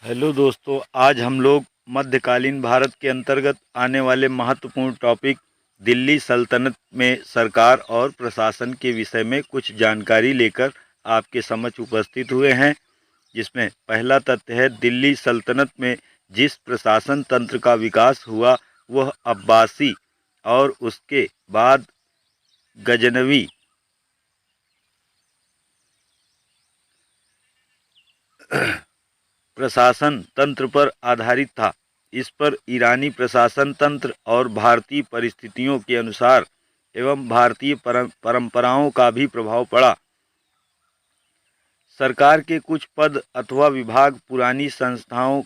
Hello दोस्तों, आज हम लोग मध्यकालीन भारत के अंतर्गत आने वाले महत्वपूर्ण टॉपिक दिल्ली सल्तनत में सरकार और प्रशासन के विषय में कुछ जानकारी लेकर आपके समक्ष उपस्थित हुए हैं। जिसमें पहला तथ्य है, दिल्ली सल्तनत में जिस प्रशासन तंत्र का विकास हुआ वह अब्बासी और उसके बाद गजनवी प्रशासन तंत्र पर आधारित था। इस पर ईरानी प्रशासन तंत्र और भारतीय परिस्थितियों के अनुसार एवं भारतीय परंपराओं का भी प्रभाव पड़ा। सरकार के कुछ पद अथवा विभाग पुरानी संस्थाओं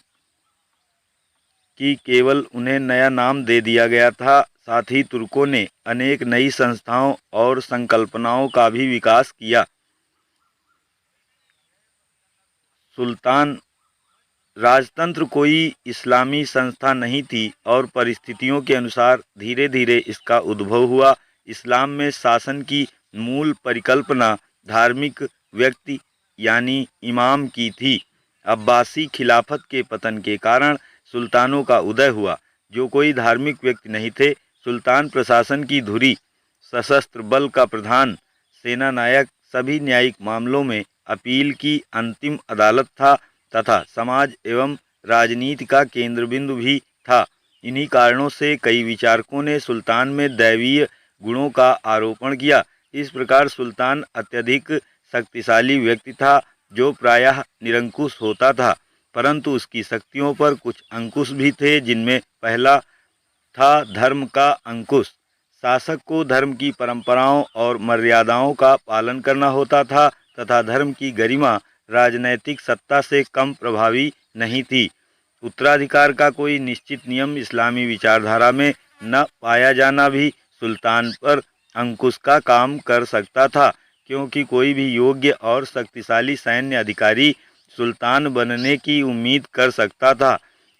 की केवल उन्हें नया नाम दे दिया गया था। साथ ही तुर्कों ने अनेक नई संस्थाओं और संकल्पनाओं का भी विकास किया। सुल्तान राजतंत्र कोई इस्लामी संस्था नहीं थी और परिस्थितियों के अनुसार धीरे धीरे इसका उद्भव हुआ। इस्लाम में शासन की मूल परिकल्पना धार्मिक व्यक्ति यानी इमाम की थी। अब्बासी खिलाफत के पतन के कारण सुल्तानों का उदय हुआ, जो कोई धार्मिक व्यक्ति नहीं थे। सुल्तान प्रशासन की धुरी, सशस्त्र बल का प्रधान, सेना नायक, सभी न्यायिक मामलों में अपील की अंतिम अदालत था तथा समाज एवं राजनीति का केंद्र बिंदु भी था। इन्हीं कारणों से कई विचारकों ने सुल्तान में दैवीय गुणों का आरोपण किया। इस प्रकार सुल्तान अत्यधिक शक्तिशाली व्यक्ति था, जो प्रायः निरंकुश होता था, परंतु उसकी शक्तियों पर कुछ अंकुश भी थे, जिनमें पहला था धर्म का अंकुश। शासक को धर्म की परंपराओं और मर्यादाओं का पालन करना होता था तथा धर्म की गरिमा राजनैतिक सत्ता से कम प्रभावी नहीं थी। उत्तराधिकार का कोई निश्चित नियम इस्लामी विचारधारा में न पाया जाना भी सुल्तान पर अंकुश का काम कर सकता था, क्योंकि कोई भी योग्य और शक्तिशाली सैन्य अधिकारी सुल्तान बनने की उम्मीद कर सकता था।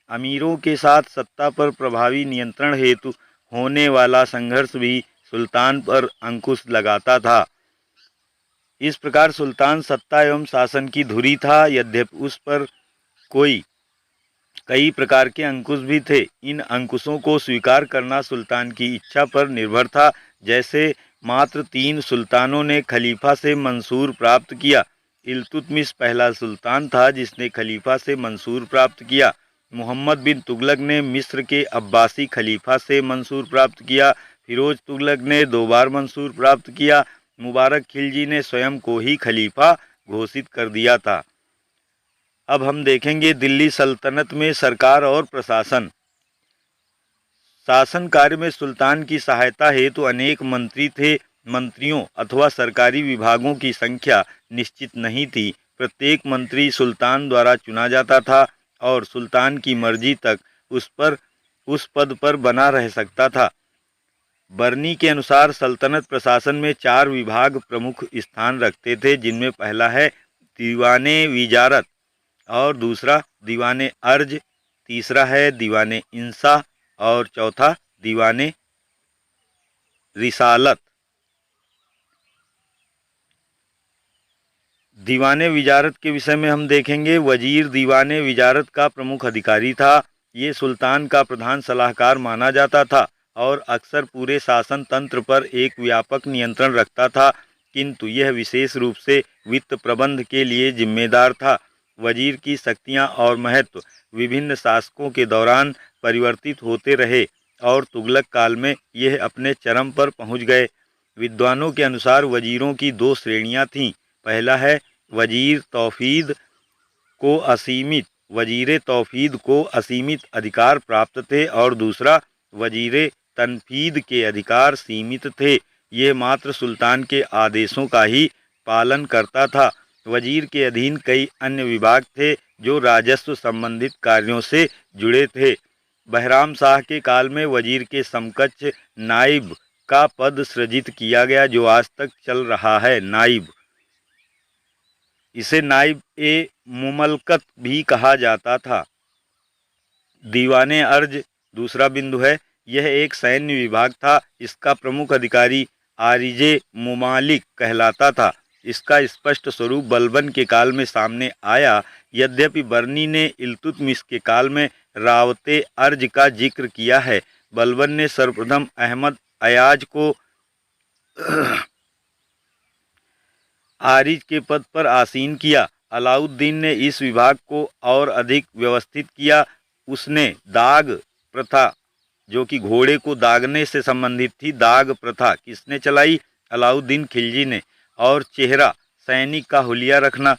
अमीरों के साथ सत्ता पर प्रभावी नियंत्रण हेतु होने वाला संघर्ष भी सुल्तान पर अंकुश लगाता था। इस प्रकार सुल्तान सत्ता एवं शासन की धुरी था, यद्यपि उस पर कई प्रकार के अंकुश भी थे। इन अंकुशों को स्वीकार करना सुल्तान की इच्छा पर निर्भर था। जैसे मात्र 3 सुल्तानों ने खलीफा से मंसूर प्राप्त किया। इल्तुतमिश पहला सुल्तान था जिसने खलीफा से मंसूर प्राप्त किया। मोहम्मद बिन तुगलक ने मिस्र के अब्बासी खलीफा से मंसूर प्राप्त किया। फिरोज तुगलक ने 2 बार मंसूर प्राप्त किया। मुबारक खिलजी ने स्वयं को ही खलीफा घोषित कर दिया था। अब हम देखेंगे दिल्ली सल्तनत में सरकार और प्रशासन। शासन कार्य में सुल्तान की सहायता हेतु अनेक मंत्री थे। मंत्रियों अथवा सरकारी विभागों की संख्या निश्चित नहीं थी। प्रत्येक मंत्री सुल्तान द्वारा चुना जाता था और सुल्तान की मर्जी तक उस पद पर बना रह सकता था। बरनी के अनुसार सल्तनत प्रशासन में 4 विभाग प्रमुख स्थान रखते थे, जिनमें पहला है दीवाने विजारत और दूसरा दीवाने अर्ज, तीसरा है दीवाने इंसा और चौथा दीवाने रिसालत। दीवाने विजारत के विषय में हम देखेंगे। वजीर दीवाने विजारत का प्रमुख अधिकारी था। ये सुल्तान का प्रधान सलाहकार माना जाता था और अक्सर पूरे शासन तंत्र पर एक व्यापक नियंत्रण रखता था, किंतु यह विशेष रूप से वित्त प्रबंध के लिए जिम्मेदार था। वजीर की शक्तियां और महत्व विभिन्न शासकों के दौरान परिवर्तित होते रहे और तुगलक काल में यह अपने चरम पर पहुंच गए। विद्वानों के अनुसार वजीरों की 2 श्रेणियां थीं। पहला है वजीर तौफीद को असीमित अधिकार प्राप्त थे और दूसरा वजीर तनफीद के अधिकार सीमित थे। ये मात्र सुल्तान के आदेशों का ही पालन करता था। वजीर के अधीन कई अन्य विभाग थे जो राजस्व संबंधित कार्यों से जुड़े थे। बहराम शाह के काल में वजीर के समकक्ष नाइब का पद सृजित किया गया, जो आज तक चल रहा है। नाइब, इसे नाइब ए मुमलकत भी कहा जाता था। दीवाने अर्ज दूसरा बिंदु है। यह एक सैन्य विभाग था। इसका प्रमुख अधिकारी आरिजे मुमालिक कहलाता था। इसका स्पष्ट स्वरूप बलबन के काल में सामने आया। यद्यपि बर्नी ने इल्तुतमिश के काल में रावते अर्ज का जिक्र किया है। बलबन ने सर्वप्रथम अहमद अयाज को आरिज के पद पर आसीन किया। अलाउद्दीन ने इस विभाग को और अधिक व्यवस्थित किया। उसने दाग प्रथा, जो कि घोड़े को दागने से संबंधित थी, दाग प्रथा किसने चलाई? अलाउद्दीन खिलजी ने। और चेहरा, सैनिक का हुलिया रखना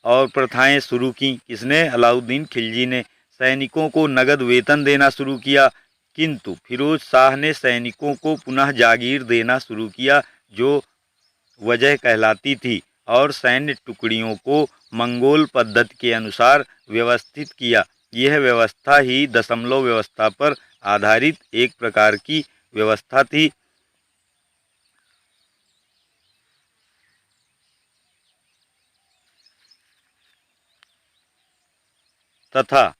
और प्रथाएं शुरू की, किसने? अलाउद्दीन खिलजी ने। सैनिकों को नगद वेतन देना शुरू किया, किंतु फिरोज शाह ने सैनिकों को पुनः जागीर देना शुरू किया, जो वजह कहलाती थी, और सैन्य टुकड़ियों को मंगोल पद्धति के अनुसार व्यवस्थित किया। यह व्यवस्था ही दशमलव व्यवस्था पर आधारित एक प्रकार की व्यवस्था थी। तथा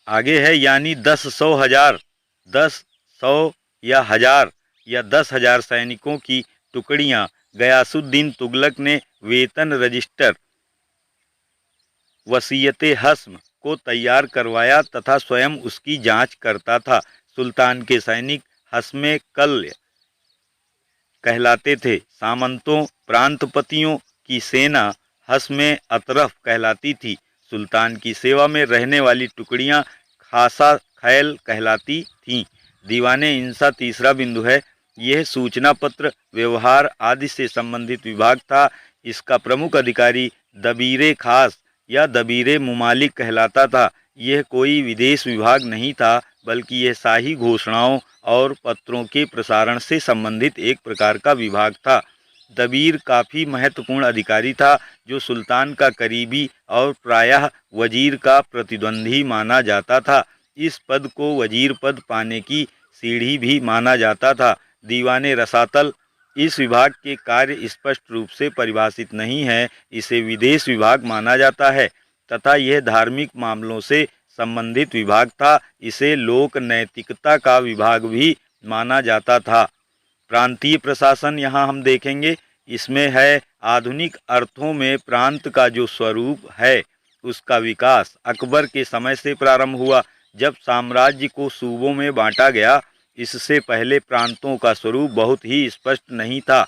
आगे है, यानी 10, 100, 1000, 10, 100 या 1000 या 10,000 सैनिकों की टुकड़ियां गयासुद्दीन तुगलक ने वेतन रजिस्टर वसीयते हस्म को तैयार करवाया तथा स्वयं उसकी जांच करता था। सुल्तान के सैनिक हस्मे कल्य कहलाते थे। सामंतों, प्रांतपतियों की सेना हस्मे अतरफ कहलाती थी। सुल्तान की सेवा में रहने वाली टुकड़ियां खासा खैल कहलाती थीं। दीवाने इंसा तीसरा बिंदु है। यह सूचना पत्र, व्यवहार आदि से संबंधित विभाग था। इसका प्रमुख अधिकारी दबीरे खास या दबीरे मुमालिक कहलाता था। यह कोई विदेश विभाग नहीं था, बल्कि यह शाही घोषणाओं और पत्रों के प्रसारण से संबंधित एक प्रकार का विभाग था। दबीर काफ़ी महत्वपूर्ण अधिकारी था, जो सुल्तान का करीबी और प्रायः वजीर का प्रतिद्वंदी माना जाता था। इस पद को वजीर पद पाने की सीढ़ी भी माना जाता था। दीवाने रसातल, इस विभाग के कार्य स्पष्ट रूप से परिभाषित नहीं है। इसे विदेश विभाग माना जाता है तथा यह धार्मिक मामलों से संबंधित विभाग था। इसे लोक नैतिकता का विभाग भी माना जाता था। प्रांतीय प्रशासन यहाँ हम देखेंगे, इसमें है आधुनिक अर्थों में प्रांत का जो स्वरूप है उसका विकास अकबर के समय से प्रारंभ हुआ, जब साम्राज्य को सूबों में बांटा गया। इससे पहले प्रांतों का स्वरूप बहुत ही स्पष्ट नहीं था।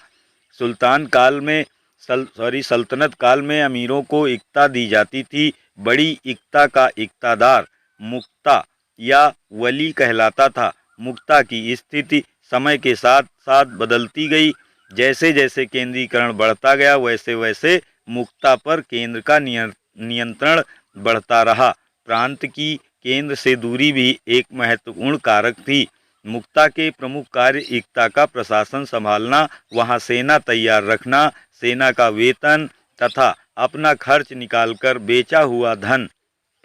सुल्तान काल में सल्तनत काल में अमीरों को इक्ता दी जाती थी। बड़ी इक्ता का इक्तादार मुक्ता या वली कहलाता था। मुक्ता की स्थिति समय के साथ साथ बदलती गई। जैसे जैसे केंद्रीकरण बढ़ता गया, वैसे वैसे मुक्ता पर केंद्र का नियंत्रण बढ़ता रहा। प्रांत की केंद्र से दूरी भी एक महत्वपूर्ण कारक थी। मुक्ता के प्रमुख कार्य इक्ता का प्रशासन संभालना, वहां सेना तैयार रखना, सेना का वेतन तथा अपना खर्च निकालकर बेचा हुआ धन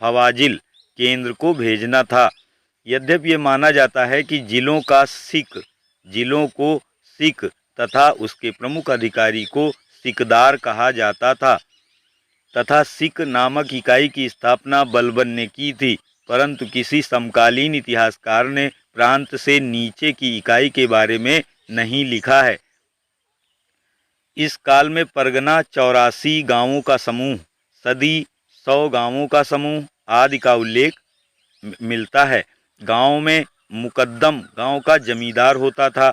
फवाजिल केंद्र को भेजना था। यद्यपि ये माना जाता है कि जिलों को सिख तथा उसके प्रमुख अधिकारी को सिकदार कहा जाता था तथा सिख नामक इकाई की स्थापना बलबन ने की थी, परंतु किसी समकालीन इतिहासकार ने प्रांत से नीचे की इकाई के बारे में नहीं लिखा है। इस काल में परगना 84 गांवों का समूह, सदी 100 गांवों का समूह आदि का उल्लेख मिलता है। गांव में मुकद्दम गांव का जमींदार होता था।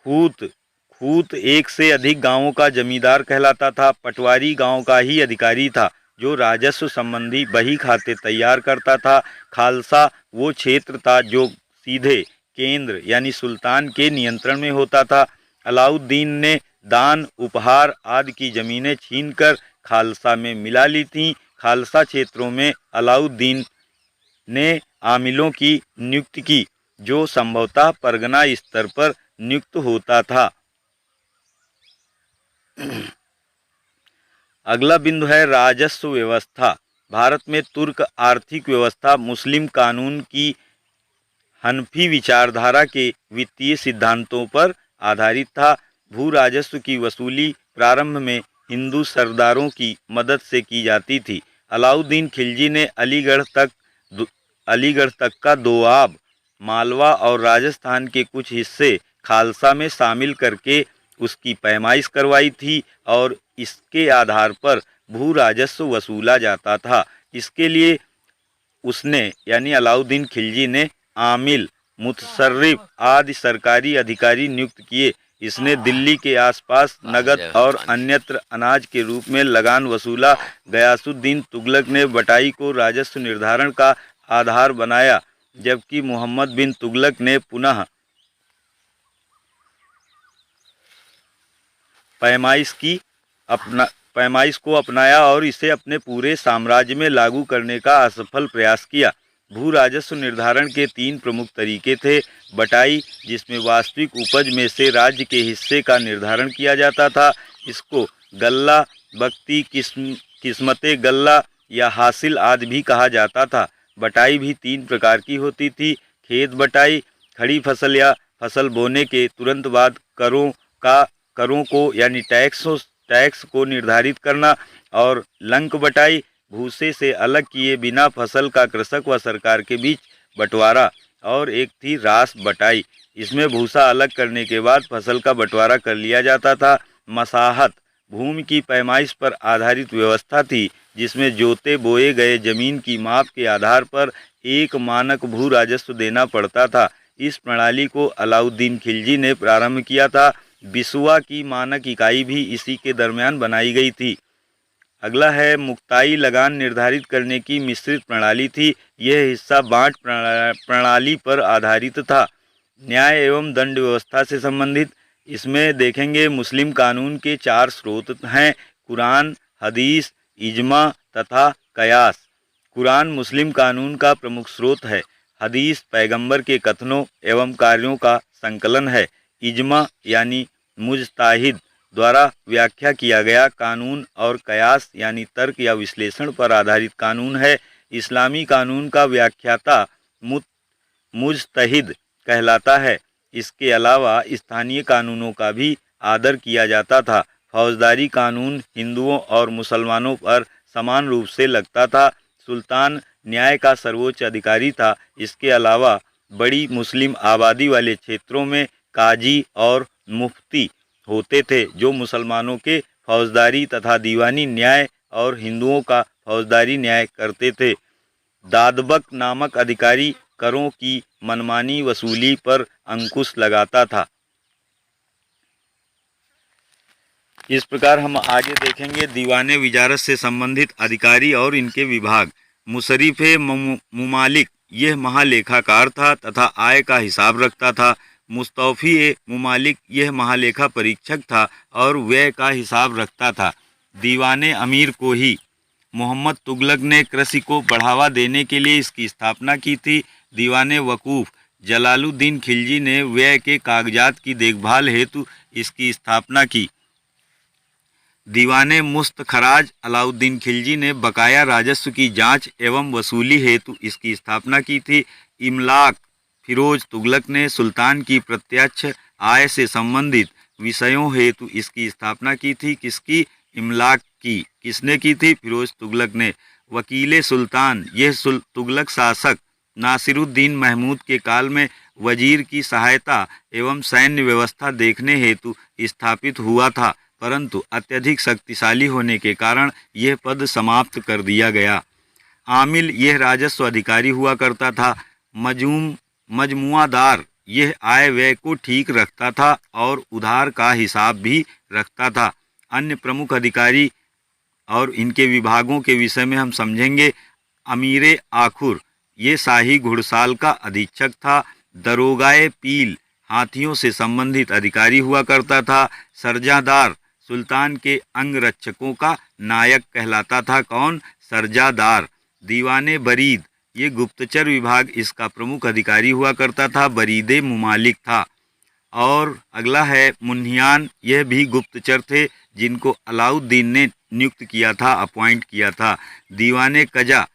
खूत एक से अधिक गांवों का जमींदार कहलाता था। पटवारी गांव का ही अधिकारी था, जो राजस्व संबंधी बही खाते तैयार करता था। खालसा वो क्षेत्र था जो सीधे केंद्र यानी सुल्तान के नियंत्रण में होता था। अलाउद्दीन ने दान, उपहार आदि की जमीनें छीनकर खालसा में मिला ली थीं। खालसा क्षेत्रों में अलाउद्दीन ने आमिलों की नियुक्ति की, जो संभवतः परगना स्तर पर नियुक्त होता था। अगला बिंदु है राजस्व व्यवस्था। भारत में तुर्क आर्थिक व्यवस्था मुस्लिम कानून की हनफी विचारधारा के वित्तीय सिद्धांतों पर आधारित था। भू राजस्व की वसूली प्रारंभ में हिंदू सरदारों की मदद से की जाती थी। अलाउद्दीन खिलजी ने अलीगढ़ तक का दोआब मालवा और राजस्थान के कुछ हिस्से खालसा में शामिल करके उसकी पैमाइश करवाई थी और इसके आधार पर भू राजस्व वसूला जाता था। इसके लिए उसने यानी अलाउद्दीन खिलजी ने आमिल, मुतसर्रिफ आदि सरकारी अधिकारी नियुक्त किए। इसने दिल्ली के आसपास नगद और अन्यत्र अनाज के रूप में लगान वसूला। गयासुद्दीन तुगलक ने बटाई को राजस्व निर्धारण का आधार बनाया, जबकि मोहम्मद बिन तुगलक ने पुनः पैमाइश को अपनाया और इसे अपने पूरे साम्राज्य में लागू करने का असफल प्रयास किया। भू राजस्व निर्धारण के 3 प्रमुख तरीके थे। बटाई, जिसमें वास्तविक उपज में से राज्य के हिस्से का निर्धारण किया जाता था। इसको गल्ला, बख्ती, किस्मते गल्ला या हासिल आदि भी कहा जाता था। बटाई भी 3 प्रकार की होती थी। खेत बटाई, खड़ी फसल या फसल बोने के तुरंत बाद करों को यानी टैक्स को निर्धारित करना, और लंक बटाई, भूसे से अलग किए बिना फसल का कृषक व सरकार के बीच बंटवारा, और एक थी रास बटाई। इसमें भूसा अलग करने के बाद फसल का बंटवारा कर लिया जाता था। मसाहत भूमि की पैमाइश पर आधारित व्यवस्था थी, जिसमें जोते बोए गए जमीन की माप के आधार पर एक मानक भू राजस्व देना पड़ता था। इस प्रणाली को अलाउद्दीन खिलजी ने प्रारंभ किया था। बिसुआ की मानक इकाई भी इसी के दरमियान बनाई गई थी। अगला है मुक्ताई लगान निर्धारित करने की मिश्रित प्रणाली थी। यह हिस्सा बांट प्रणाली पर आधारित था। न्याय एवं दंड व्यवस्था से संबंधित इसमें देखेंगे मुस्लिम कानून के 4 स्रोत हैं: कुरान, हदीस, इजमा तथा कयास। कुरान मुस्लिम कानून का प्रमुख स्रोत है। हदीस पैगंबर के कथनों एवं कार्यों का संकलन है। इजमा यानी मुजताहिद द्वारा व्याख्या किया गया कानून, और कयास यानी तर्क या विश्लेषण पर आधारित कानून है। इस्लामी कानून का व्याख्याता मुजतहिद कहलाता है। इसके अलावा स्थानीय कानूनों का भी आदर किया जाता था। फौजदारी कानून हिंदुओं और मुसलमानों पर समान रूप से लगता था। सुल्तान न्याय का सर्वोच्च अधिकारी था। इसके अलावा बड़ी मुस्लिम आबादी वाले क्षेत्रों में काजी और मुफ्ती होते थे, जो मुसलमानों के फौजदारी तथा दीवानी न्याय और हिंदुओं का फौजदारी न्याय करते थे। दादबक नामक अधिकारी करों की मनमानी वसूली पर अंकुश लगाता था। इस प्रकार हम आगे देखेंगे दीवाने विजारत से संबंधित अधिकारी और इनके विभाग। मुशर्रिफ मुमालिक यह महालेखाकार था तथा आय का हिसाब रखता था। मुस्तौफी मुमालिक यह महालेखा परीक्षक था और व्यय का हिसाब रखता था। दीवाने अमीर को ही मोहम्मद तुगलक ने कृषि को बढ़ावा देने के लिए इसकी स्थापना की थी। दीवाने वकूफ़ जलालुद्दीन खिलजी ने व्यय के कागजात की देखभाल हेतु इसकी स्थापना की। दीवाने मुस्तखराज अलाउद्दीन खिलजी ने बकाया राजस्व की जांच एवं वसूली हेतु इसकी स्थापना की थी। इमलाक फिरोज तुगलक ने सुल्तान की प्रत्यक्ष आय से संबंधित विषयों हेतु इसकी स्थापना की थी। किसकी? इमलाक की। किसने की थी? फिरोज तुगलक ने। वकील सुल्तान यह तुगलक शासक नासिरुद्दीन महमूद के काल में वजीर की सहायता एवं सैन्य व्यवस्था देखने हेतु स्थापित हुआ था, परंतु अत्यधिक शक्तिशाली होने के कारण यह पद समाप्त कर दिया गया। आमिल यह राजस्व अधिकारी हुआ करता था। मजमुआदार यह आय व्यय को ठीक रखता था और उधार का हिसाब भी रखता था। अन्य प्रमुख अधिकारी और इनके विभागों के विषय में हम समझेंगे। अमीरे आखुर ये शाही घुड़साल का अधीक्षक था। दरोगाए पील हाथियों से संबंधित अधिकारी हुआ करता था। सरजादार सुल्तान के अंगरक्षकों का नायक कहलाता था। कौन? सरजादार। दीवाने बरीद ये गुप्तचर विभाग इसका प्रमुख अधिकारी हुआ करता था। बरीदे मुमालिक था। और अगला है मुन्हियान, यह भी गुप्तचर थे जिनको अलाउद्दीन ने नियुक्त किया था, अपॉइंट किया था। दीवाने कजा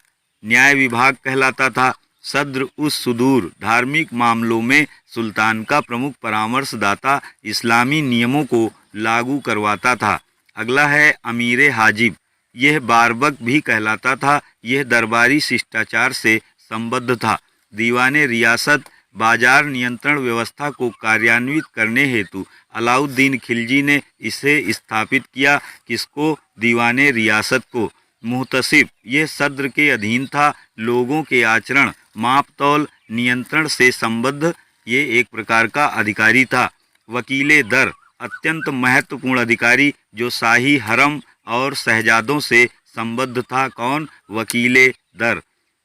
न्याय विभाग कहलाता था। सद्र उस सुदूर धार्मिक मामलों में सुल्तान का प्रमुख परामर्शदाता इस्लामी नियमों को लागू करवाता था। अगला है अमीर हाजिब, यह बारबक भी कहलाता था। यह दरबारी शिष्टाचार से संबद्ध था। दीवाने रियासत बाजार नियंत्रण व्यवस्था को कार्यान्वित करने हेतु अलाउद्दीन खिलजी ने इसे स्थापित किया। किसको? दीवाने रियासत को। मुहतसिब यह सद्र के अधीन था। लोगों के आचरण, माप तौल, नियंत्रण से संबद्ध ये एक प्रकार का अधिकारी था। वकीले दर अत्यंत महत्वपूर्ण अधिकारी जो शाही हरम और शहजादों से संबद्ध था। कौन? वकीले दर।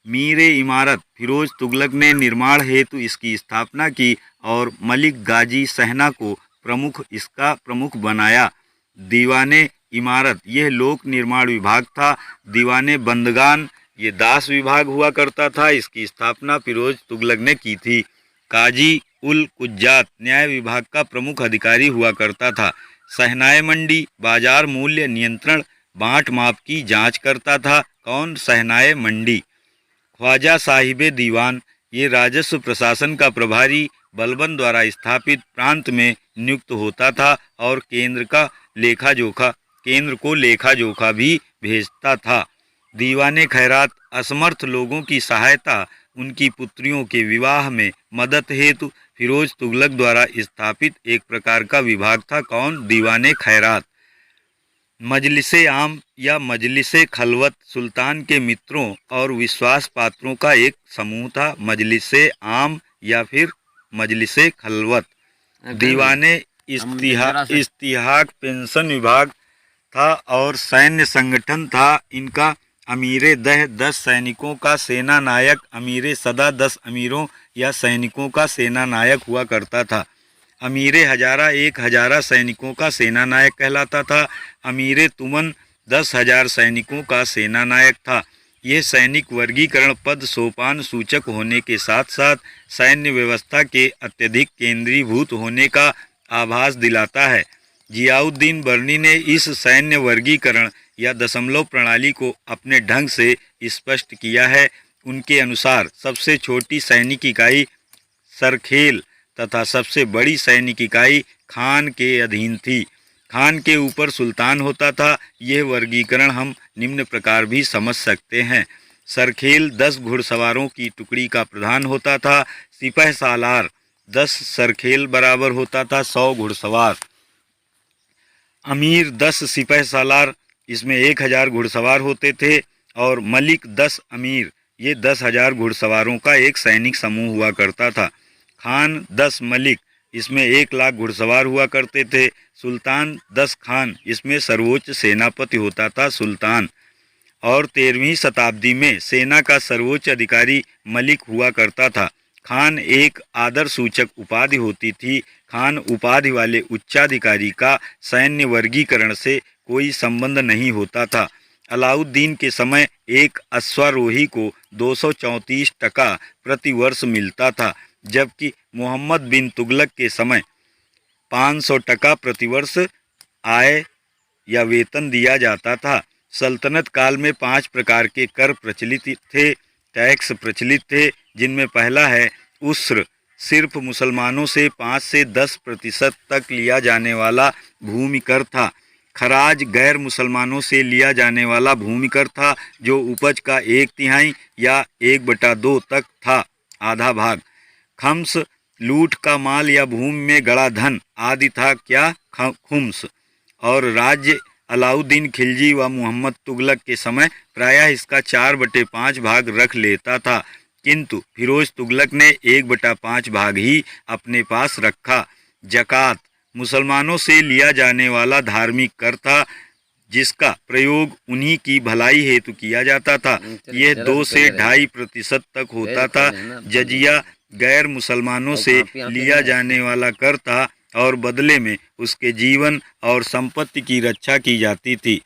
मीरे इमारत फिरोज तुगलक ने निर्माण हेतु इसकी स्थापना की और मलिक गाजी सहना को इसका प्रमुख बनाया। दीवाने इमारत यह लोक निर्माण विभाग था। दीवाने बंदगान ये दास विभाग हुआ करता था। इसकी स्थापना फिरोज तुगलक ने की थी। काजी उल कुज्जात न्याय विभाग का प्रमुख अधिकारी हुआ करता था। सहनाए मंडी बाजार मूल्य नियंत्रण, बांट माप की जांच करता था। कौन? सहनाए मंडी। ख्वाजा साहिबे दीवान ये राजस्व प्रशासन का प्रभारी बलबन द्वारा स्थापित प्रांत में नियुक्त होता था और केंद्र को लेखा जोखा भी भेजता था। दीवाने खैरात असमर्थ लोगों की सहायता, उनकी पुत्रियों के विवाह में मदद हेतु फिरोज तुगलक द्वारा स्थापित एक प्रकार का विभाग था। कौन? दीवाने खैरात। मजलिसे आम या मजलिसे खलवत सुल्तान के मित्रों और विश्वास पात्रों का एक समूह था। मजलिसे आम या फिर मजलिसे खलवत। दीवाने इस्तिहाक पेंशन विभाग था और सैन्य संगठन था इनका। अमीरे दह 10 सैनिकों का सेना नायक, अमीरे सदा 10 अमीरों या सैनिकों का सेना नायक हुआ करता था। अमीरे हजारा 1 हजारा सैनिकों का सेना नायक कहलाता था। अमीरे तुमन 10,000 सैनिकों का सेना नायक था। यह सैनिक वर्गीकरण पद सोपान सूचक होने के साथ साथ सैन्य व्यवस्था के अत्यधिक केंद्रीभूत होने का आभास दिलाता है। जियाउद्दीन बर्नी ने इस सैन्य वर्गीकरण या दशमलव प्रणाली को अपने ढंग से स्पष्ट किया है। उनके अनुसार सबसे छोटी सैनिक इकाई सरखेल तथा सबसे बड़ी सैनिक इकाई खान के अधीन थी। खान के ऊपर सुल्तान होता था। यह वर्गीकरण हम निम्न प्रकार भी समझ सकते हैं। सरखेल 10 घुड़सवारों की टुकड़ी का प्रधान होता था। सिपह सालार 10 सरखेल बराबर होता था 100 घुड़सवार। अमीर 10 सिपह सालार, इसमें 1000 घुड़सवार होते थे। और मलिक 10 अमीर, ये 10,000 घुड़सवारों का एक सैनिक समूह हुआ करता था। खान 10 मलिक, इसमें 1 लाख घुड़सवार हुआ करते थे। सुल्तान 10 खान, इसमें सर्वोच्च सेनापति होता था सुल्तान। और 13वीं शताब्दी में सेना का सर्वोच्च अधिकारी मलिक हुआ करता था। खान एक आदर सूचक उपाधि होती थी। खान उपाधि वाले उच्चाधिकारी का सैन्य वर्गीकरण से कोई संबंध नहीं होता था। अलाउद्दीन के समय एक अश्वारोही को 234 टका प्रति वर्ष मिलता था, जबकि मोहम्मद बिन तुगलक के समय 500 टका प्रतिवर्ष आय या वेतन दिया जाता था। सल्तनत काल में 5 प्रकार के कर प्रचलित थे, टैक्स प्रचलित थे, जिनमें पहला है उस्र, सिर्फ मुसलमानों से 5 से 10% तक लिया जाने वाला भूमि कर था। खराज गैर मुसलमानों से लिया जाने वाला भूमि कर था, जो उपज का 1/3 या 1/2 तक था, आधा भाग। खम्स लूट का माल या भूमि में गड़ा धन आदि था, क्या? खुम्स। और राज्य अलाउद्दीन खिलजी व मोहम्मद तुगलक के समय प्रायः इसका 4/5 भाग रख लेता था, किंतु फिरोज तुगलक ने 1/5 भाग ही अपने पास रखा। जकात मुसलमानों से लिया जाने वाला धार्मिक कर था, जिसका प्रयोग उन्हीं की भलाई हेतु किया जाता था। यह 2 से 2.5% तक होता था। जजिया गैर मुसलमानों से लिया जाने वाला कर था और बदले में उसके जीवन और संपत्ति की रक्षा की जाती थी।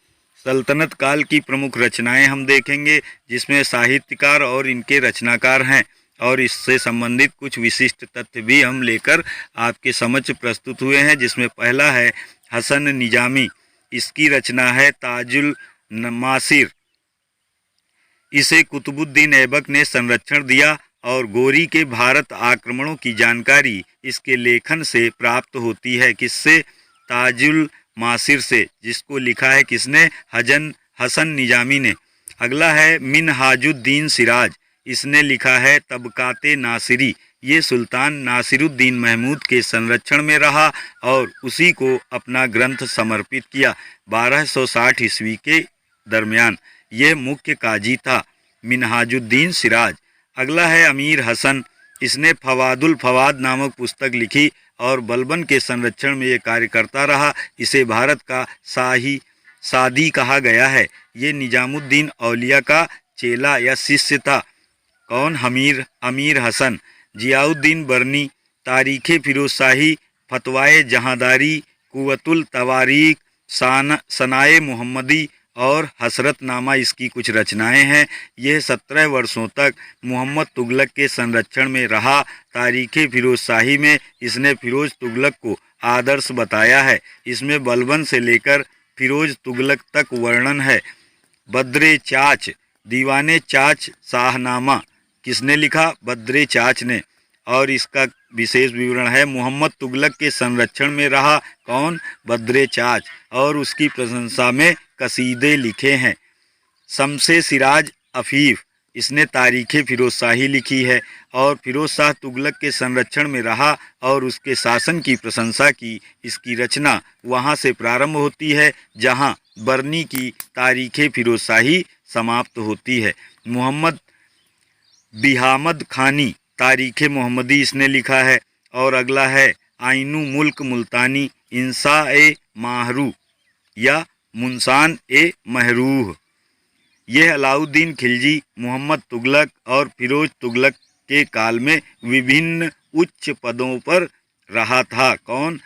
सल्तनत काल की प्रमुख रचनाएं हम देखेंगे, जिसमें साहित्यकार और इनके रचनाकार हैं, और इससे संबंधित कुछ विशिष्ट तथ्य भी हम लेकर आपके समक्ष प्रस्तुत हुए हैं। जिसमें पहला है हसन निजामी, इसकी रचना है ताजुल मासिर। इसे कुतुबुद्दीन ऐबक ने संरक्षण दिया और गोरी के भारत आक्रमणों की जानकारी इसके लेखन से प्राप्त होती है। किससे? ताजुल मासिर से, जिसको लिखा है किसने? हसन निजामी ने। अगला है मिनहाजुद्दीन सिराज, इसने लिखा है तबकाते नासिरी। ये सुल्तान नासिरुद्दीन महमूद के संरक्षण में रहा और उसी को अपना ग्रंथ समर्पित किया। 1260 ईस्वी के दरमियान यह मुख्य काजी था। मिनहाजुद्दीन सिराज। अगला है अमीर हसन। इसने फवादुल फवाद नामक पुस्तक लिखी और बलबन के संरक्षण में ये कार्य करता रहा। इसे भारत का सादी कहा गया है। ये निजामुद्दीन औलिया का चेला या शिष्य था। कौन? अमीर हसन। जियाउद्दीन बरनी। तारीख़ फिरोज़शाही, फतवाए जहांदारी, कुव्वतुल तवारीख, सनाए मुहम्मदी और हसरतनामा इसकी कुछ रचनाएं हैं। यह 17 वर्षों तक मोहम्मद तुगलक के संरक्षण में रहा। तारीख़ फिरोज़शाही में इसने फिरोज़ तुगलक को आदर्श बताया है। इसमें बलबन से लेकर फिरोज़ तुगलक तक वर्णन है। बद्रे चाच। दीवाने चाच शाहनामा किसने लिखा? बद्रे चाच ने। और इसका विशेष विवरण है, मोहम्मद तुगलक के संरक्षण में रहा। कौन? बद्रे चाच। और उसकी प्रशंसा में कसीदे लिखे हैं। शम्से सिराज अफीफ। इसने तारीख़ फिरोज़शाही लिखी है और फिरोज़ शाह तुगलक के संरक्षण में रहा और उसके शासन की प्रशंसा की। इसकी रचना वहाँ से प्रारंभ होती है जहाँ बरनी की तारीख़ फिरोज़शाही समाप्त होती है। मोहम्मद बिहामद खानी। तारीख़ मोहम्मदी इसने लिखा है। और अगला है आइनु मुल्क मुल्तानी, इंसा ए माहरू या मुनसान ए महरूह। यह अलाउद्दीन खिलजी, मोहम्मद तुगलक और फिरोज तुगलक के काल में विभिन्न उच्च पदों पर रहा था। कौन?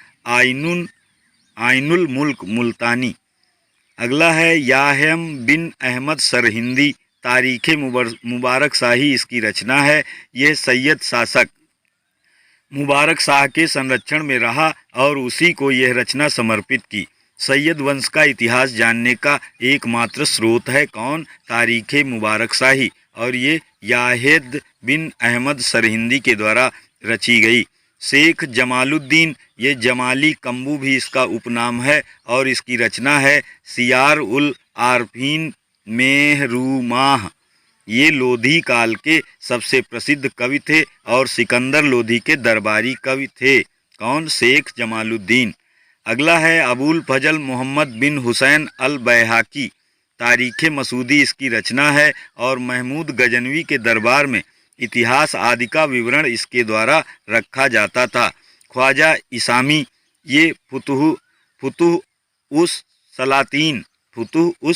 आइनुल मुल्क मुल्तानी। अगला है याहम बिन अहमद सरहिंदी। तारीख़ मुबारक शाही इसकी रचना है। यह सैयद शासक मुबारक शाह के संरक्षण में रहा और उसी को यह रचना समर्पित की। सैयद वंश का इतिहास जानने का एकमात्र स्रोत है। कौन? तारीख़ मुबारक शाही। और ये याहिद बिन अहमद सरहिंदी के द्वारा रची गई। शेख जमालुद्दीन। ये जमाली कम्बू भी इसका उपनाम है और इसकी रचना है सियार उल आरफीन मेहरुमाह। ये लोधी काल के सबसे प्रसिद्ध कवि थे और सिकंदर लोधी के दरबारी कवि थे। कौन? शेख जमालुद्दीन। अगला है अबुल फजल मोहम्मद बिन हुसैन अल बैहाकी। तारीख़ मसूदी इसकी रचना है और महमूद गजनवी के दरबार में इतिहास आदि का विवरण इसके द्वारा रखा जाता था। ख्वाजा इसामी। ये फुतुह उस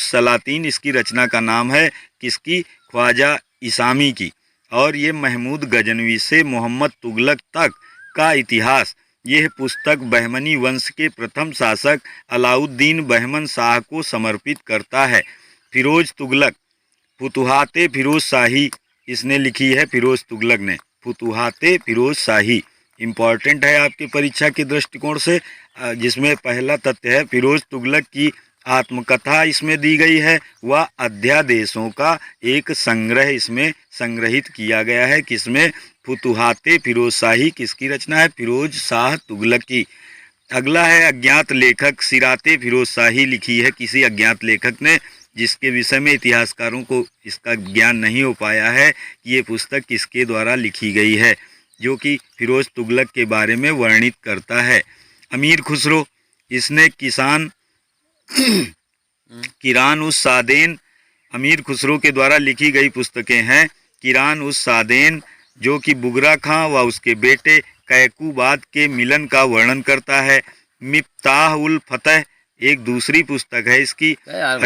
सलातीन इसकी रचना का नाम है। किसकी? ख्वाजा इसामी की। और ये महमूद गजनवी से मोहम्मद तुगलक तक का इतिहास। यह पुस्तक बहमनी वंश के प्रथम शासक अलाउद्दीन बहमन शाह को समर्पित करता है। फिरोज तुगलक। फुतुहाते फिरोज शाही इसने लिखी है, फिरोज तुगलक ने। फुतुहाते फिरोज शाही इम्पॉर्टेंट है आपकी परीक्षा के दृष्टिकोण से, जिसमें पहला तथ्य है फिरोज तुगलक की आत्मकथा इसमें दी गई है। वह अध्यादेशों का एक संग्रह इसमें संग्रहित किया गया है। किसमें? फुतुहाते फिरोज शाही किसकी रचना है? फिरोज शाह तुगलक की। अगला है अज्ञात लेखक। सिराते फिरोज शाही लिखी है किसी अज्ञात लेखक ने, जिसके विषय में इतिहासकारों को इसका ज्ञान नहीं हो पाया है कि ये पुस्तक किसके द्वारा लिखी गई है, जो कि फिरोज तुगलक के बारे में वर्णित करता है। अमीर खुसरो। इसने किरान उस सादेन। अमीर खुसरो के द्वारा लिखी गई पुस्तकें हैं किरान उस सादेन, जो कि बुगरा खां व उसके बेटे कैकूबाद के मिलन का वर्णन करता है। मिफ्ताह उल फतह एक दूसरी पुस्तक है इसकी।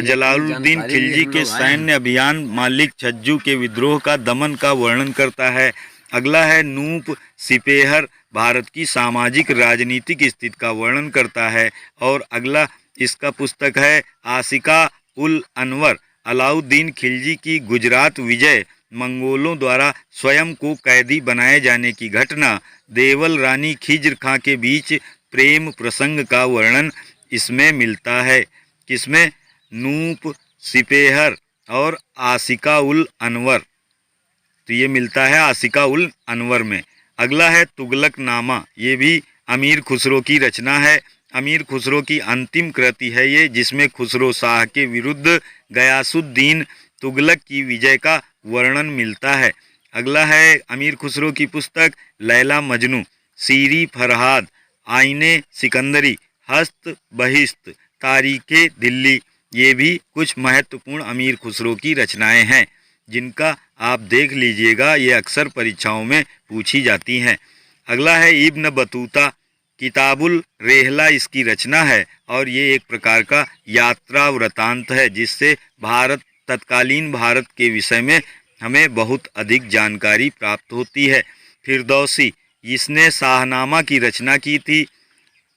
जलालुद्दीन खिलजी के सैन्य अभियान, मालिक छज्जू के विद्रोह का दमन का वर्णन करता है। अगला है नूप सिपेहर, भारत की सामाजिक राजनीतिक स्थिति का वर्णन करता है। और अगला इसका पुस्तक है आसिका उल अनवर, अलाउद्दीन खिलजी की गुजरात विजय, मंगोलों द्वारा स्वयं को कैदी बनाए जाने की घटना, देवल रानी खिज्र खां के बीच प्रेम प्रसंग का वर्णन इसमें मिलता है। किसमें? नूप सिपेहर और आसिका उल अनवर। तो ये मिलता है आसिका उल अनवर में। अगला है तुगलक नामा। ये भी अमीर खुसरो की रचना है। अमीर खुसरो की अंतिम कृति है ये, जिसमें खुसरो शाह के विरुद्ध गयासुद्दीन तुगलक की विजय का वर्णन मिलता है। अगला है अमीर खुसरो की पुस्तक लैला मजनू, सीरी फरहाद, आईने सिकंदरी, हस्त बहिश्त, तारीखे दिल्ली, ये भी कुछ महत्वपूर्ण अमीर खुसरो की रचनाएं हैं जिनका आप देख लीजिएगा, ये अक्सर परीक्षाओं में पूछी जाती हैं। अगला है इब्न बतूता, किताबुल रेहला इसकी रचना है और ये एक प्रकार का यात्रा वृतांत है जिससे तत्कालीन भारत के विषय में हमें बहुत अधिक जानकारी प्राप्त होती है। फिरदौसी, इसने शाहनामा की रचना की थी।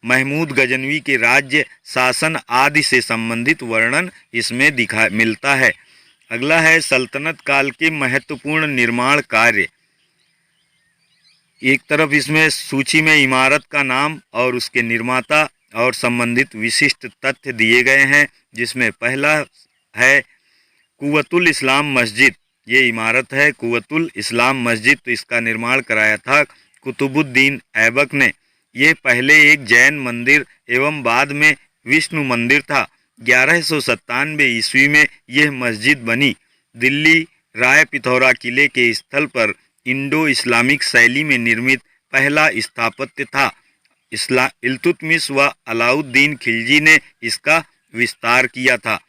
महमूद गजनवी के राज्य शासन आदि से संबंधित वर्णन इसमें मिलता है। अगला है सल्तनत काल के महत्वपूर्ण निर्माण कार्य। एक तरफ इसमें सूची में इमारत का नाम और उसके निर्माता और संबंधित विशिष्ट तथ्य दिए गए हैं, जिसमें पहला है कुव्वतुल इस्लाम मस्जिद। ये इमारत है कुव्वतुल इस्लाम मस्जिद, तो इसका निर्माण कराया था कुतुबुद्दीन ऐबक ने। ये पहले एक जैन मंदिर एवं बाद में विष्णु मंदिर था। 1197 ईस्वी में यह मस्जिद बनी। दिल्ली राय पिथौरा किले के स्थल पर इंडो इस्लामिक शैली में निर्मित पहला स्थापत्य था। इल्तुतमिश व अलाउद्दीन खिलजी ने इसका विस्तार किया था।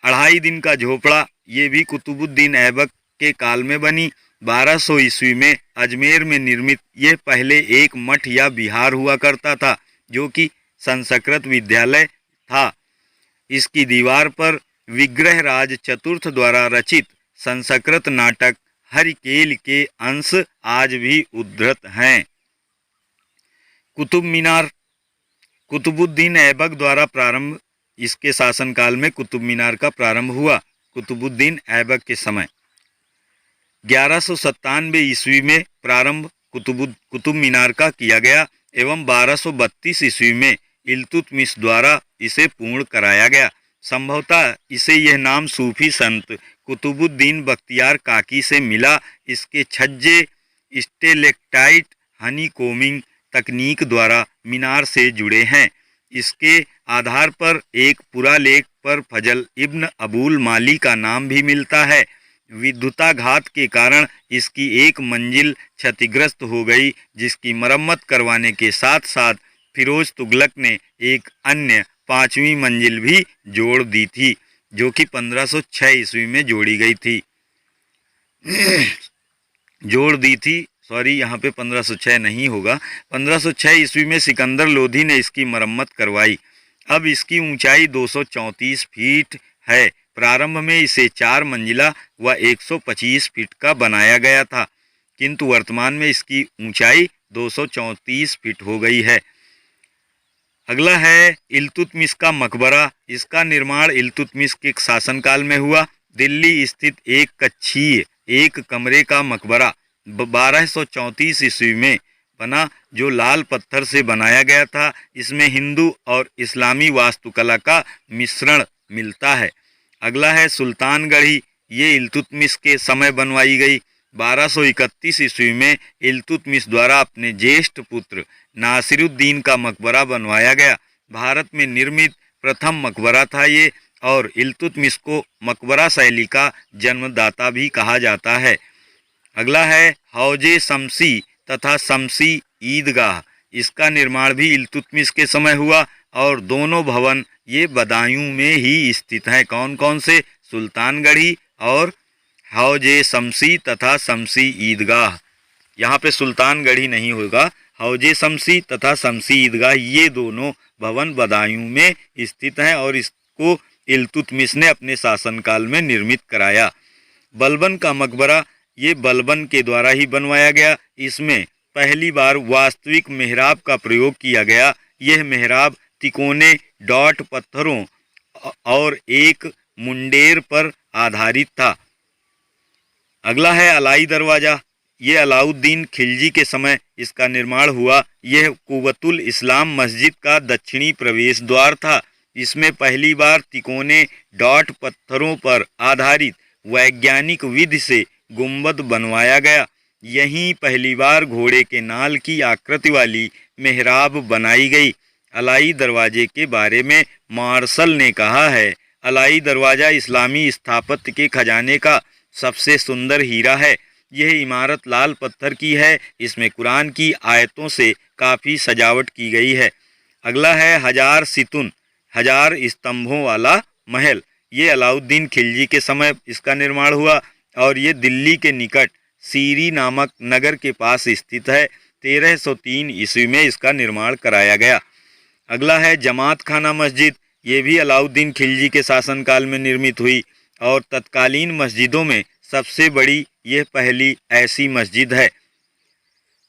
2.5 दिन का झोपड़ा, ये भी कुतुबुद्दीन ऐबक के काल में बनी। 1200 ईस्वी में अजमेर में निर्मित यह पहले एक मठ या विहार हुआ करता था जो कि संस्कृत विद्यालय था। इसकी दीवार पर विग्रहराज चतुर्थ द्वारा रचित संस्कृत नाटक हरिकेल के अंश आज भी उद्धृत हैं। कुतुब मीनार, कुतुबुद्दीन ऐबक द्वारा प्रारंभ, इसके शासनकाल में कुतुब मीनार का प्रारंभ हुआ कुतुबुद्दीन ऐबक के समय। 1197 ईस्वी में प्रारंभ कुतुब मीनार का किया गया एवं 1232 ईस्वी में इल्तुतमिश द्वारा इसे पूर्ण कराया गया। संभवतः इसे यह नाम सूफी संत कुतुबुद्दीन बख्तियार काकी से मिला। इसके छज्जे स्टेलेक्टाइट हनीकोमिंग तकनीक द्वारा मीनार से जुड़े हैं। इसके आधार पर एक पुरालेख पर फजल इब्न अबूल माली का नाम भी मिलता है। विद्युताघात के कारण इसकी एक मंजिल क्षतिग्रस्त हो गई, जिसकी मरम्मत करवाने के साथ साथ फिरोज तुगलक ने एक अन्य 5वीं मंजिल भी जोड़ दी थी, जो कि 1506 ईस्वी में जोड़ी गई थी। यहाँ पे 1506 नहीं होगा, 1506 ईस्वी में सिकंदर लोधी ने इसकी मरम्मत करवाई। अब इसकी ऊंचाई 234 फीट है। प्रारंभ में इसे 4 मंजिला व 125 फीट का बनाया गया था, किंतु वर्तमान में इसकी ऊंचाई 234 फीट हो गई है। अगला है इल्तुतमिश का मकबरा। इसका निर्माण इल्तुतमिश के शासनकाल में हुआ। दिल्ली स्थित एक कक्षीय एक कमरे का मकबरा 1234 ईस्वी में बना, जो लाल पत्थर से बनाया गया था। इसमें हिंदू और इस्लामी वास्तुकला का मिश्रण मिलता है। अगला है सुल्तानगढ़ी। ये इल्तुतमिश के समय बनवाई गई। 1231 ईस्वी में इल्तुतमिश द्वारा अपने ज्येष्ठ पुत्र नासिरुद्दीन का मकबरा बनवाया गया। भारत में निर्मित प्रथम मकबरा था ये, और इल्तुतमिश को मकबरा शैली का जन्मदाता भी कहा जाता है। अगला है हौजे शमसी तथा शमसी ईदगाह। इसका निर्माण भी इल्तुतमिश के समय हुआ और दोनों भवन ये बदायूं में ही स्थित हैं। कौन कौन से? सुल्तानगढ़ी और हौजे शमसी तथा शमसी ईदगाह। यहाँ पे सुल्तानगढ़ी नहीं होगा, हौजे शमसी तथा शमसी ईदगाह ये दोनों भवन बदायूं में स्थित हैं और इसको इल्तुतमिश ने अपने शासनकाल में निर्मित कराया। बलबन का मकबरा ये बलबन के द्वारा ही बनवाया गया। इसमें पहली बार वास्तविक मेहराब का प्रयोग किया गया। यह मेहराब तिकोने डॉट पत्थरों और एक मुंडेर पर आधारित था। अगला है अलाई दरवाज़ा। ये अलाउद्दीन खिलजी के समय इसका निर्माण हुआ। यह कुव्वतुल इस्लाम मस्जिद का दक्षिणी प्रवेश द्वार था। इसमें पहली बार तिकोने डॉट पत्थरों पर आधारित वैज्ञानिक विधि से गुंबद बनवाया गया। यहीं पहली बार घोड़े के नाल की आकृति वाली मेहराब बनाई गई। अलाई दरवाजे के बारे में मार्शल ने कहा है, अलाई दरवाज़ा इस्लामी स्थापत्य के खजाने का सबसे सुंदर हीरा है। यह इमारत लाल पत्थर की है। इसमें कुरान की आयतों से काफ़ी सजावट की गई है। अगला है हजार सितुन, हजार स्तंभों वाला महल। ये अलाउद्दीन खिलजी के समय इसका निर्माण हुआ और ये दिल्ली के निकट सीरी नामक नगर के पास स्थित है। 1303 ईस्वी में इसका निर्माण कराया गया। अगला है जमात खाना मस्जिद। ये भी अलाउद्दीन खिलजी के शासनकाल में निर्मित हुई और तत्कालीन मस्जिदों में सबसे बड़ी यह पहली ऐसी मस्जिद है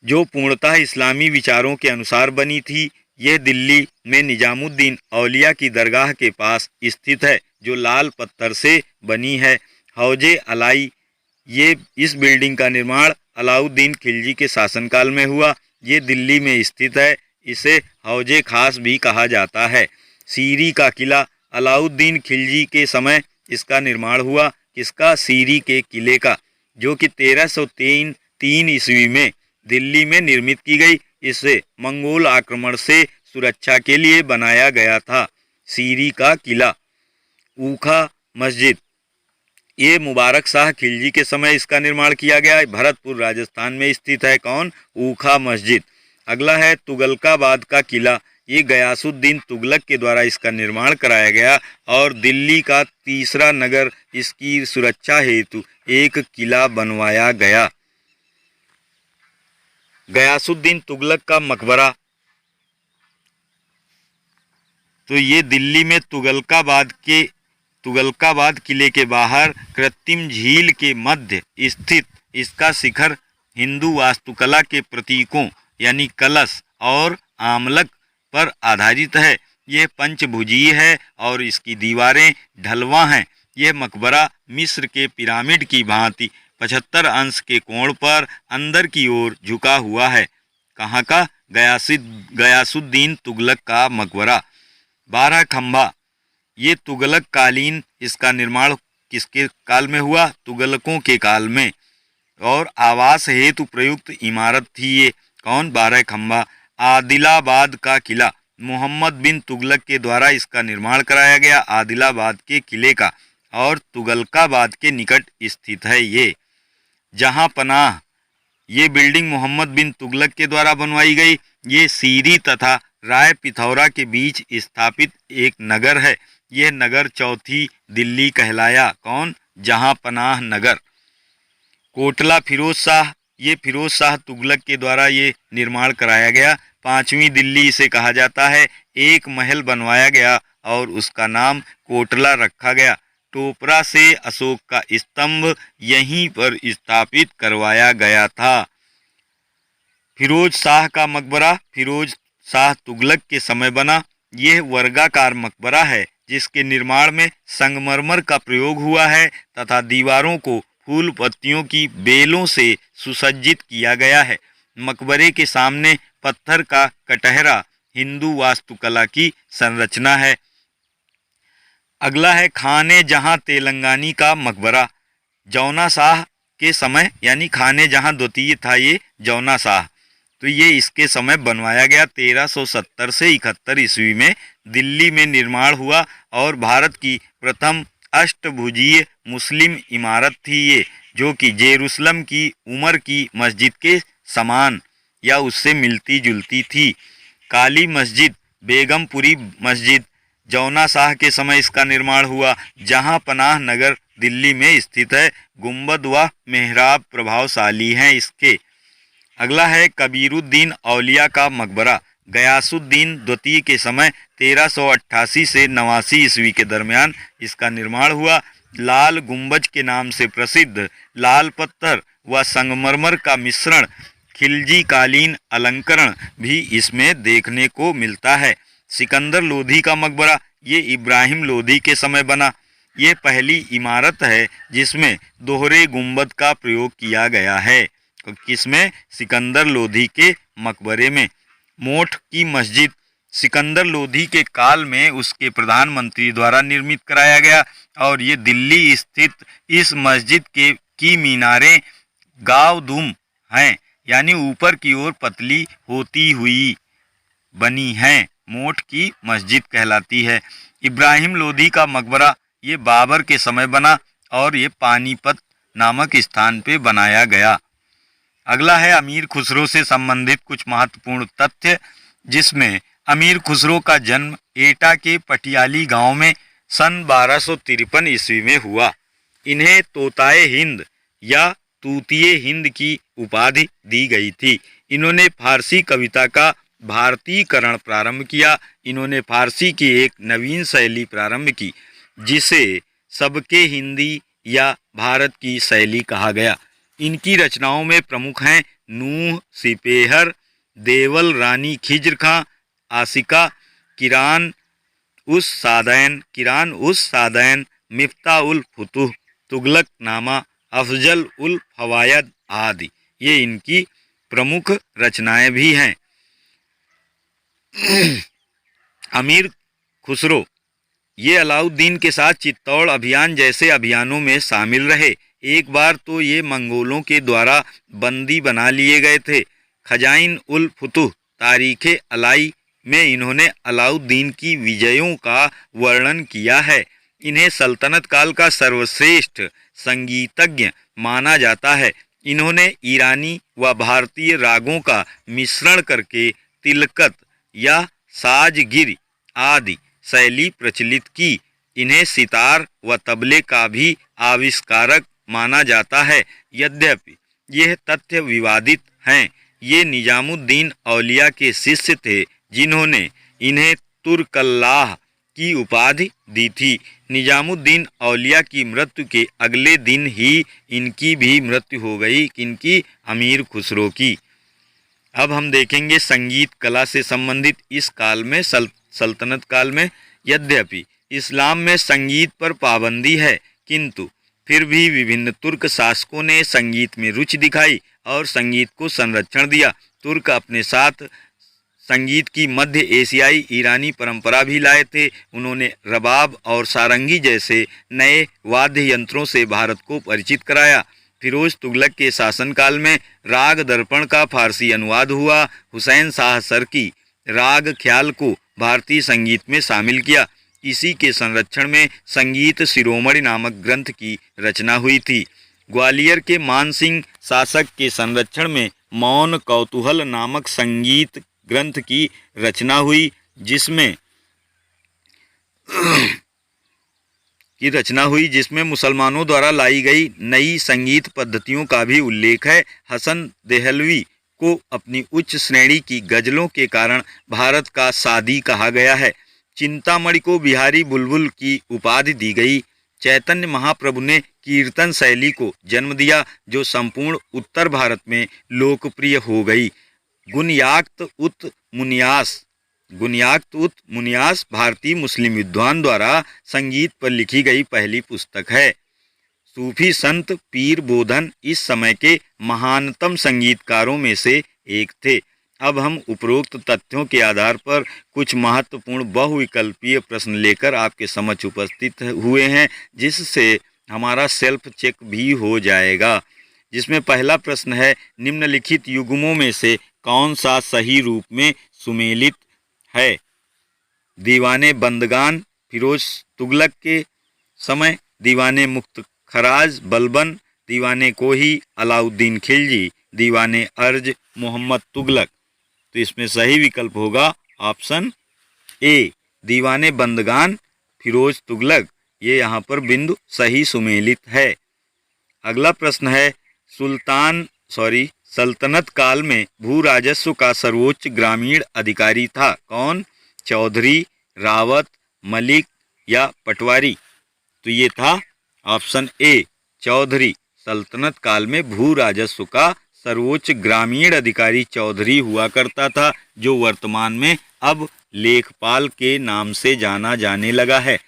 जो पूर्णतः इस्लामी विचारों के अनुसार बनी थी। यह दिल्ली में निजामुद्दीन औलिया की दरगाह के पास स्थित है जो लाल पत्थर से बनी है। हौजे अलाई, ये इस बिल्डिंग का निर्माण अलाउद्दीन खिलजी के शासनकाल में हुआ। ये दिल्ली में स्थित है। इसे हौजे खास भी कहा जाता है। सीरी का किला, अलाउद्दीन खिलजी के समय इसका निर्माण हुआ। किसका? सीरी के किले का, जो कि 1303 ईस्वी में दिल्ली में निर्मित की गई। इसे मंगोल आक्रमण से सुरक्षा के लिए बनाया गया था। सीरी का किला। ऊखा मस्जिद, ये मुबारक शाह खिलजी के समय इसका निर्माण किया गया। भरतपुर राजस्थान में स्थित है। कौन? ऊखा मस्जिद। अगला है तुगलकाबाद का किला। ये गयासुद्दीन तुगलक के द्वारा इसका निर्माण कराया गया और दिल्ली का तीसरा नगर इसकी सुरक्षा हेतु एक किला बनवाया गया। गयासुद्दीन तुगलक का मकबरा, तो ये दिल्ली में तुगलकाबाद किले के बाहर कृत्रिम झील के मध्य स्थित इसका शिखर हिंदू वास्तुकला के प्रतीकों यानी कलश और आमलक पर आधारित है। यह पंचभुजीय है और इसकी दीवारें ढलवां हैं। यह मकबरा मिस्र के पिरामिड की भांति 75 अंश के कोण पर अंदर की ओर झुका हुआ है। कहाँ का? गयासुद्दीन तुगलक का मकबरा। 12 खंभा, ये तुगलक कालीन इसका निर्माण किसके काल में हुआ? तुगलकों के काल में, और आवास हेतु प्रयुक्त इमारत थी ये। कौन? 12 खंभा। आदिलाबाद का किला, मोहम्मद बिन तुगलक के द्वारा इसका निर्माण कराया गया। आदिलाबाद के किले का, और तुगलकाबाद के निकट स्थित है ये। जहां पनाह, ये बिल्डिंग मोहम्मद बिन तुगलक के द्वारा बनवाई गई। ये सीरी तथा राय पिथौरा के बीच स्थापित एक नगर है। यह नगर चौथी दिल्ली कहलाया। कौन? जहां पनाह नगर। कोटला फिरोज शाह, ये फिरोज शाह तुगलक के द्वारा ये निर्माण कराया गया। 5वीं दिल्ली इसे कहा जाता है। एक महल बनवाया गया और उसका नाम कोटला रखा गया। टोपरा से अशोक का स्तंभ यहीं पर स्थापित करवाया गया था। फिरोज शाह का मकबरा फिरोज शाह तुगलक के समय बना। यह वर्गाकार मकबरा है जिसके निर्माण में संगमरमर का प्रयोग हुआ है तथा दीवारों को फूल पत्तियों की बेलों से सुसज्जित किया गया है। मकबरे के सामने पत्थर का कटहरा हिंदू वास्तुकला की संरचना है। अगला है खाने जहां तेलंगानी का मकबरा। जौना शाह के समय, यानी खाने जहां द्वितीय था ये जौना शाह, तो ये इसके समय बनवाया गया। 1370 से 71 ईस्वी में दिल्ली में निर्माण हुआ और भारत की प्रथम अष्टभुजीय मुस्लिम इमारत थी ये, जो कि जेरूसलम की उमर की मस्जिद के समान या उससे मिलती जुलती थी। काली मस्जिद, बेगमपुरी मस्जिद, जौना शाह के समय इसका निर्माण हुआ। जहां पनाह नगर दिल्ली में स्थित है। गुंबद व मेहराब प्रभावशाली हैं इसके। अगला है कबीरुद्दीन औलिया का मकबरा। गयासुद्दीन द्वितीय के समय 1388 से 89 ईस्वी के दरमियान इसका निर्माण हुआ। लाल गुंबज के नाम से प्रसिद्ध लाल पत्थर व संगमरमर का मिश्रण खिलजी कालीन अलंकरण भी इसमें देखने को मिलता है। सिकंदर लोधी का मकबरा, ये इब्राहिम लोधी के समय बना। ये पहली इमारत है जिसमें दोहरे गुंबद का प्रयोग किया गया है। किसमें? सिकंदर लोधी के मकबरे में। मोठ की मस्जिद, सिकंदर लोधी के काल में उसके प्रधानमंत्री द्वारा निर्मित कराया गया और ये दिल्ली स्थित इस मस्जिद की मीनारें गावदुम हैं, यानी ऊपर की ओर पतली होती हुई बनी हैं। मोठ की मस्जिद कहलाती है। इब्राहिम लोधी का मकबरा, ये बाबर के समय बना और ये पानीपत नामक स्थान पे बनाया गया। अगला है अमीर खुसरो से संबंधित कुछ महत्वपूर्ण तथ्य, जिसमें अमीर खुसरो का जन्म एटा के पटियाली गांव में सन 1253 ईस्वी में हुआ। इन्हें तोताए हिंद या तूतिए हिंद की उपाधि दी गई थी। इन्होंने फारसी कविता का भारतीयकरण प्रारंभ किया। इन्होंने फारसी की एक नवीन शैली प्रारंभ की, जिसे सबके हिंदी या भारत की शैली कहा गया। इनकी रचनाओं में प्रमुख हैं नूह, सिपेहर, देवल रानी खिज्र खां, आसिका, किरान उस सादैन, मिफ्ता उल फुतूह, तुगलक नामा, अफजल उल फवायद आदि। ये इनकी प्रमुख रचनाएं भी हैं। अमीर खुसरो ये अलाउद्दीन के साथ चित्तौड़ अभियान जैसे अभियानों में शामिल रहे। एक बार तो ये मंगोलों के द्वारा बंदी बना लिए गए थे। खजाइन उल फुतूह तारीख़े अलाई में इन्होंने अलाउद्दीन की विजयों का वर्णन किया है। इन्हें सल्तनत काल का सर्वश्रेष्ठ संगीतज्ञ माना जाता है। इन्होंने ईरानी व भारतीय रागों का मिश्रण करके तिलकत या साजगिरी आदि शैली प्रचलित की। इन्हें सितार व तबले का भी आविष्कारक माना जाता है। यद्यपि यह तथ्य विवादित हैं। ये निजामुद्दीन औलिया के शिष्य थे, जिन्होंने इन्हें तुर्कल्लाह की उपाधि दी थी। निजामुद्दीन औलिया की मृत्यु के अगले दिन ही इनकी भी मृत्यु हो गई, इनकी अमीर खुसरो की। अब हम देखेंगे संगीत कला से संबंधित इस काल में सल्तनत काल में। यद्यपि इस्लाम में संगीत पर पाबंदी है, किंतु फिर भी विभिन्न तुर्क शासकों ने संगीत में रुचि दिखाई और संगीत को संरक्षण दिया। तुर्क अपने साथ संगीत की मध्य एशियाई ईरानी परंपरा भी लाए थे। उन्होंने रबाब और सारंगी जैसे नए वाद्य यंत्रों से भारत को परिचित कराया। फिरोज तुगलक के शासनकाल में राग दर्पण का फारसी अनुवाद हुआ। हुसैन शाह सरकी राग ख्याल को भारतीय संगीत में शामिल किया। इसी के संरक्षण में संगीत शिरोमणि नामक ग्रंथ की रचना हुई थी। ग्वालियर के मानसिंह शासक के संरक्षण में मौन कौतूहल नामक संगीत ग्रंथ की रचना हुई, जिसमें मुसलमानों द्वारा लाई गई नई संगीत पद्धतियों का भी उल्लेख है। हसन देहलवी को अपनी उच्च श्रेणी की गजलों के कारण भारत का सादी कहा गया है। चिंतामणि को बिहारी बुलबुल की उपाधि दी गई। चैतन्य महाप्रभु ने कीर्तन शैली को जन्म दिया, जो संपूर्ण उत्तर भारत में लोकप्रिय हो गई। गुनयाक्त उत मुनियास भारतीय मुस्लिम विद्वान द्वारा संगीत पर लिखी गई पहली पुस्तक है। सूफी संत पीर बोधन इस समय के महानतम संगीतकारों में से एक थे। अब हम उपरोक्त तथ्यों के आधार पर कुछ महत्वपूर्ण बहुविकल्पीय प्रश्न लेकर आपके समक्ष उपस्थित हुए हैं, जिससे हमारा सेल्फ चेक भी हो जाएगा। जिसमें पहला प्रश्न है, निम्नलिखित युग्मों में से कौन सा सही रूप में सुमेलित है? दीवाने बंदगान फिरोज तुगलक के समय, दीवाने मुख्तखराज बलबन, दीवाने कोही अलाउद्दीन खिलजी, दीवाने अर्ज मोहम्मद तुगलक। तो इसमें सही विकल्प होगा ऑप्शन ए, दीवाने बंदगान फिरोज तुगलक। ये यहाँ पर बिंदु सही सुमेलित है। अगला प्रश्न है, सल्तनत काल में भू राजस्व का सर्वोच्च ग्रामीण अधिकारी था कौन? चौधरी, रावत, मलिक या पटवारी? तो ये था ऑप्शन ए, चौधरी। सल्तनत काल में भू राजस्व का सर्वोच्च ग्रामीण अधिकारी चौधरी हुआ करता था, जो वर्तमान में अब लेखपाल के नाम से जाना जाने लगा है।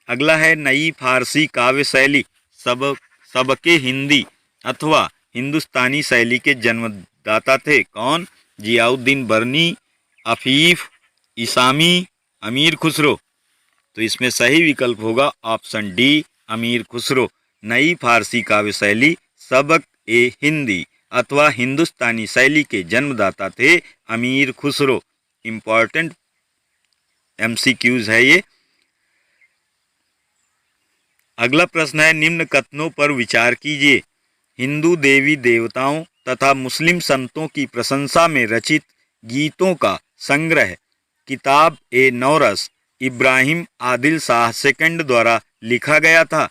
अगला है, नई फारसी काव्य शैली सबके हिंदी अथवा हिंदुस्तानी शैली के जन्मदाता थे कौन? जियाउद्दीन बरनी, अफीफ इसामी, अमीर खुसरो। तो इसमें सही विकल्प होगा ऑप्शन डी, अमीर खुसरो। नई फारसी काव्य शैली सबक ए हिंदी अथवा हिंदुस्तानी शैली के जन्मदाता थे अमीर खुसरो। इम्पॉर्टेंट MCQs है ये। अगला प्रश्न है, निम्न कथनों पर विचार कीजिए। हिंदू देवी देवताओं तथा मुस्लिम संतों की प्रशंसा में रचित गीतों का संग्रह किताब ए नौरस इब्राहिम आदिल शाह सेकंड द्वारा लिखा गया था।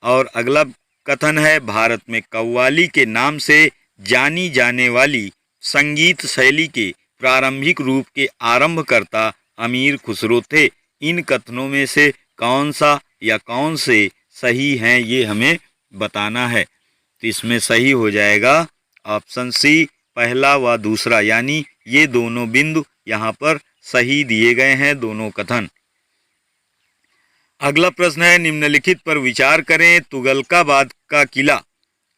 और अगला कथन है, भारत में कव्वाली के नाम से जानी जाने वाली संगीत शैली के प्रारंभिक रूप के आरंभकर्ता अमीर खुसरो थे। इन कथनों में से कौन सा या कौन से सही हैं ये हमें बताना है। तो इसमें सही हो जाएगा ऑप्शन सी, पहला व दूसरा, यानी ये दोनों बिंदु यहाँ पर सही दिए गए हैं, दोनों कथन। अगला प्रश्न है, निम्नलिखित पर विचार करें। तुगलकाबाद का किला,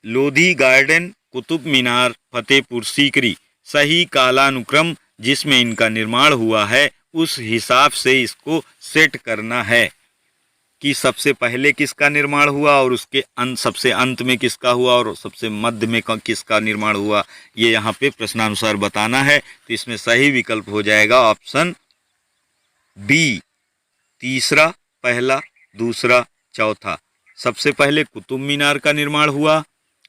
लोधी गार्डन, कुतुब मीनार, फतेहपुर सीकरी। सही कालानुक्रम जिसमें इनका निर्माण हुआ है उस हिसाब से इसको सेट करना है कि सबसे पहले किसका निर्माण हुआ और उसके सबसे अंत में किसका हुआ और सबसे मध्य में किसका निर्माण हुआ, ये यहाँ पे प्रश्नानुसार बताना है। तो इसमें सही विकल्प हो जाएगा ऑप्शन बी, तीसरा, पहला, दूसरा, चौथा। सबसे पहले कुतुब मीनार का निर्माण हुआ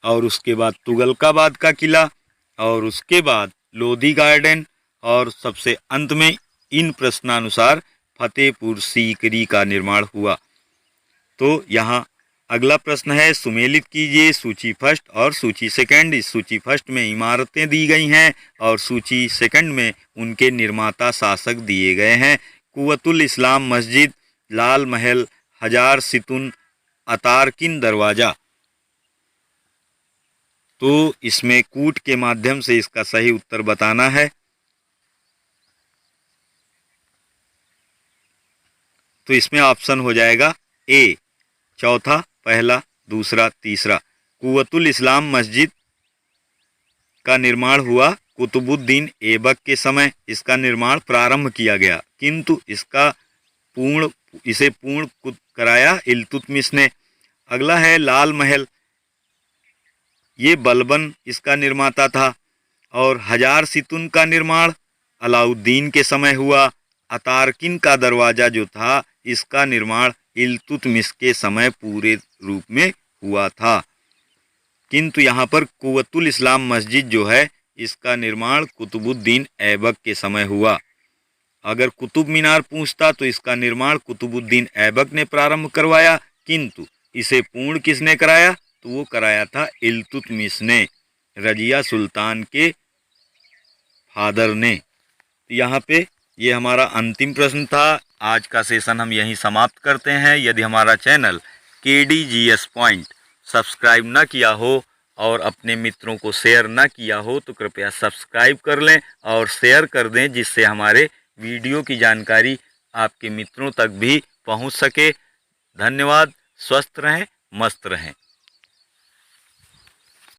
और उसके बाद तुगलकाबाद का किला और उसके बाद लोधी गार्डन और सबसे अंत में इन प्रश्नानुसार फतेहपुर सीकरी का निर्माण हुआ। तो यहाँ अगला प्रश्न है, सुमेलित कीजिए सूची फर्स्ट और सूची सेकंड। इस सूची फर्स्ट में इमारतें दी गई हैं और सूची सेकंड में उनके निर्माता शासक दिए गए हैं। कुव्वतुल इस्लाम मस्जिद, लाल महल, हजार सितुन, अतारकिन दरवाजा। तो इसमें कूट के माध्यम से इसका सही उत्तर बताना है। तो इसमें ऑप्शन हो जाएगा ए, चौथा, पहला, दूसरा, तीसरा। कुव्वतुल इस्लाम मस्जिद का निर्माण हुआ कुतुबुद्दीन ऐबक के समय इसका निर्माण प्रारंभ किया गया, किंतु इसे पूर्ण कराया इल्तुतमिश ने। अगला है लाल महल, ये बलबन इसका निर्माता था। और हजार सितुन का निर्माण अलाउद्दीन के समय हुआ। अतारकिन का दरवाज़ा जो था इसका निर्माण इल्तुतमिश के समय पूरे रूप में हुआ था, किंतु यहाँ पर कुव्वतुल इस्लाम मस्जिद जो है इसका निर्माण कुतुबुद्दीन ऐबक के समय हुआ। अगर कुतुब मीनार पूछता तो इसका निर्माण कुतुबुद्दीन ऐबक ने प्रारंभ करवाया, किंतु इसे पूर्ण किसने कराया, तो वो कराया था इल्तुतमिश ने, रजिया सुल्तान के फादर ने। यहाँ पे ये हमारा अंतिम प्रश्न था। आज का सेशन हम यहीं समाप्त करते हैं। यदि हमारा चैनल KDGS पॉइंट सब्सक्राइब न किया हो और अपने मित्रों को शेयर न किया हो तो कृपया सब्सक्राइब कर लें और शेयर कर दें, जिससे हमारे वीडियो की जानकारी आपके मित्रों तक भी पहुंच सके। धन्यवाद। स्वस्थ रहें, मस्त रहें।